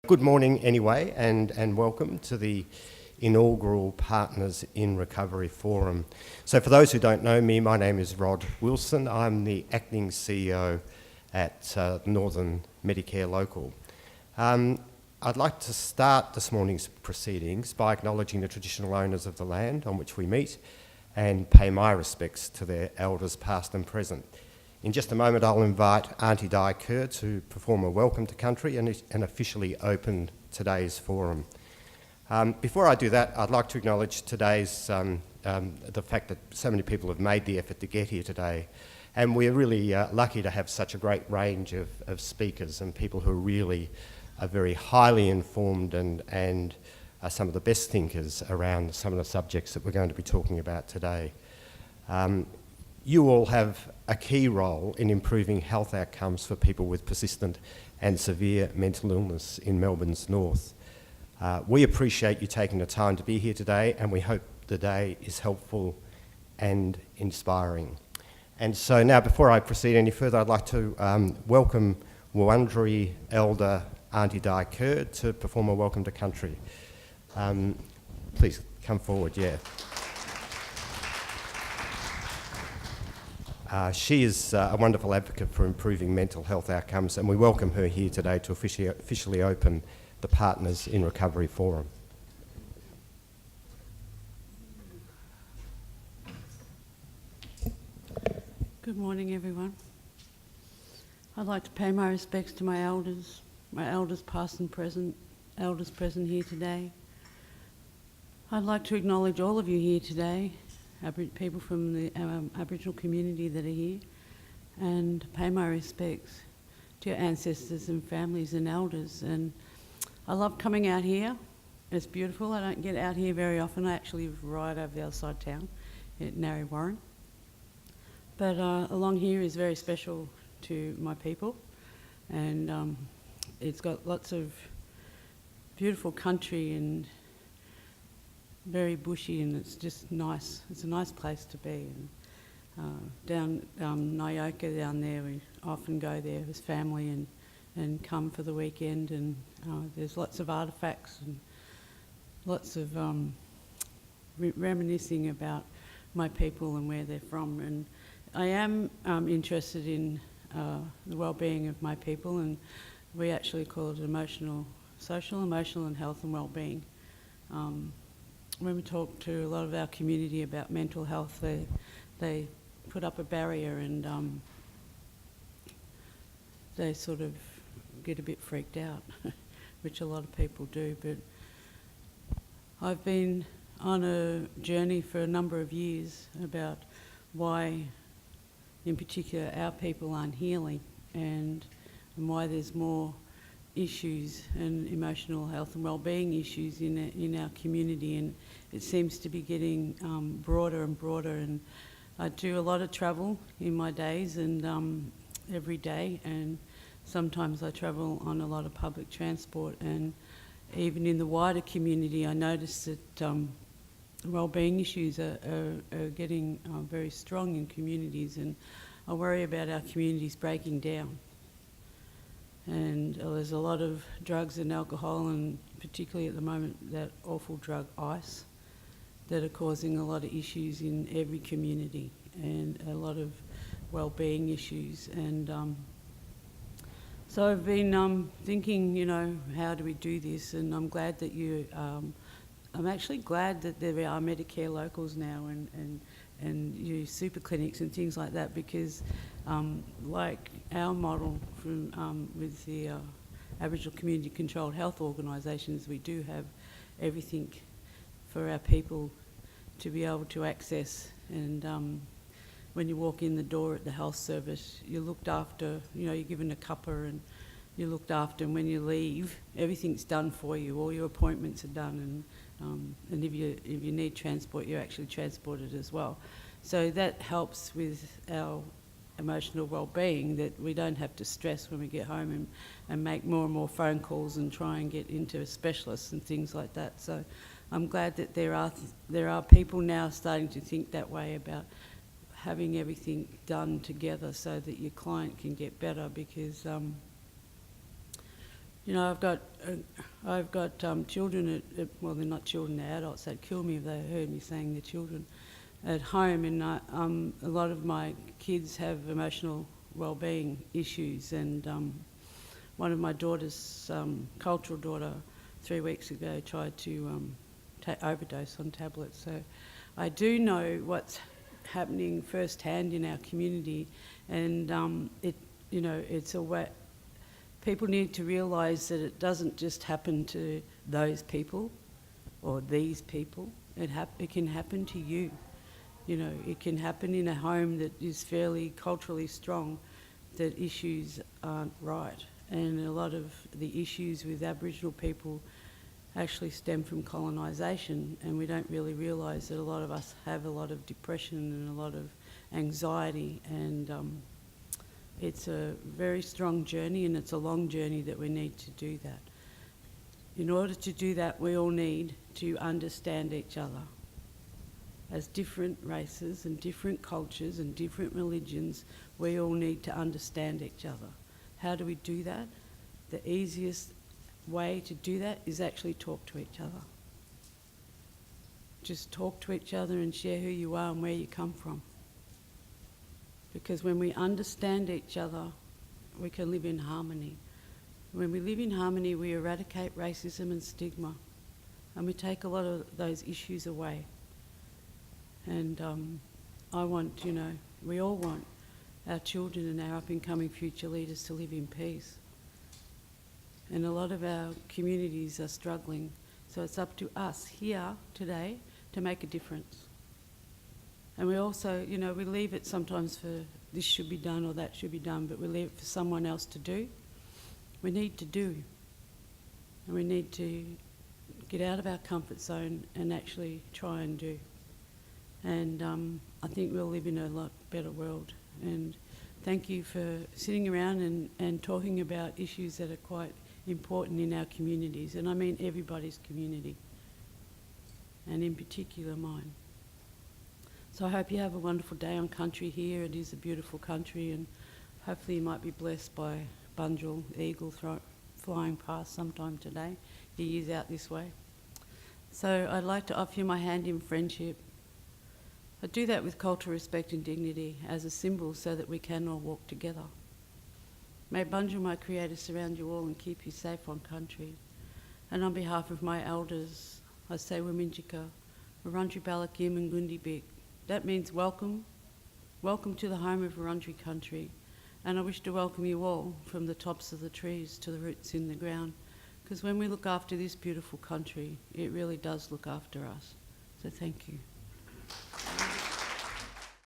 Good morning anyway, and welcome to the Inaugural Partners in Recovery Forum. So for those who don't know me, my name is Rod Wilson. I'm the acting CEO at Northern Medicare Local. I'd like to start this morning's proceedings by acknowledging the traditional owners of the land on which we meet and pay my respects to their elders past and present. In just a moment, I'll invite Aunty Di Kerr to perform a welcome to country and officially open today's forum. Before I do that, I'd like to acknowledge today's the fact that so many people have made the effort to get here today, and we're really lucky to have such a great range of speakers and people who really are very highly informed and are some of the best thinkers around some of the subjects that we're going to be talking about today. You all have a key role in improving health outcomes for people with persistent and severe mental illness in Melbourne's north. We appreciate you taking the time to be here today, and we hope the day is helpful and inspiring. And so now, before I proceed any further, I'd like to welcome Wurundjeri Elder Aunty Di Kerr to perform a welcome to country. Please come forward, yeah. She is a wonderful advocate for improving mental health outcomes, and we welcome her here today to officially open the Partners in Recovery Forum. Good morning, everyone. I'd like to pay my respects to my elders past and present, elders present here today. I'd like to acknowledge all of you here today, people from the Aboriginal community that are here, and pay my respects to your ancestors and families and elders. And I love coming out here. It's beautiful. I don't get out here very often. I actually live right over the other side of town at Narre. But along here is very special to my people, and it's got lots of beautiful country and very bushy, and it's just nice. It's a nice place to be. And down Nyoka down there, we often go there as family and come for the weekend, and there's lots of artefacts and lots of reminiscing about my people and where they're from. And I am interested in the well-being of my people, and we actually call it social, emotional and health and well-being. When we talk to a lot of our community about mental health, they put up a barrier, and they sort of get a bit freaked out, which a lot of people do. But I've been on a journey for a number of years about why, in particular, our people aren't healing, and why there's more issues and emotional health and well-being issues in our community, and it seems to be getting broader and broader. And I do a lot of travel in my days, and every day, and sometimes I travel on a lot of public transport, and even in the wider community I notice that well-being issues are getting very strong in communities, and I worry about our communities breaking down. And there's a lot of drugs and alcohol, and particularly at the moment that awful drug ice, that are causing a lot of issues in every community, and a lot of well-being issues. And so I've been thinking, how do we do this? And I'm glad that I'm actually glad that there are Medicare locals now, and you super clinics and things like that, because like our model from with the Aboriginal Community Controlled Health Organisations, we do have everything for our people to be able to access. And when you walk in the door at the health service, you're looked after, you're given a cuppa and you're looked after, and when you leave, everything's done for you. All your appointments are done, and if you need transport, you're actually transported as well. So that helps with our emotional well-being, that we don't have to stress when we get home and make more and more phone calls and try and get into specialists and things like that. So I'm glad that there are people now starting to think that way about having everything done together so that your client can get better, because You know, I've got children, well, they're not children, they're adults. They'd kill me if they heard me saying they're children at home. And a lot of my kids have emotional well-being issues. And one of my daughters, cultural daughter, 3 weeks ago tried to overdose on tablets. So I do know what's happening firsthand in our community, and it's a way. People need to realise that it doesn't just happen to those people or these people. It can happen to you. You know, it can happen in a home that is fairly culturally strong, that issues aren't right. And a lot of the issues with Aboriginal people actually stem from colonisation, and we don't really realise that a lot of us have a lot of depression and a lot of anxiety, and it's a very strong journey, and it's a long journey that we need to do that. In order to do that, we all need to understand each other. As different races and different cultures and different religions, we all need to understand each other. How do we do that? The easiest way to do that is actually talk to each other. Just talk to each other and share who you are and where you come from. Because when we understand each other, we can live in harmony. When we live in harmony, we eradicate racism and stigma, and we take a lot of those issues away. And I want, we all want our children and our up-and-coming future leaders to live in peace. And a lot of our communities are struggling, so it's up to us here today to make a difference. And we also, we leave it sometimes for this should be done or that should be done, but we leave it for someone else to do. We need to do. And we need to get out of our comfort zone and actually try and do. And I think we'll live in a lot better world. And thank you for sitting around and talking about issues that are quite important in our communities. And I mean everybody's community, and in particular mine. So I hope you have a wonderful day on country here. It is a beautiful country, and hopefully you might be blessed by Bunjil, the eagle flying past sometime today. He is out this way. So I'd like to offer you my hand in friendship. I do that with cultural respect and dignity as a symbol so that we can all walk together. May Bunjil, my Creator, surround you all and keep you safe on country. And on behalf of my elders, I say Waminjika, Wurundjeri Balakim and Gundibik. That means welcome. Welcome to the home of Wurundjeri country. And I wish to welcome you all from the tops of the trees to the roots in the ground. Because when we look after this beautiful country, it really does look after us. So thank you.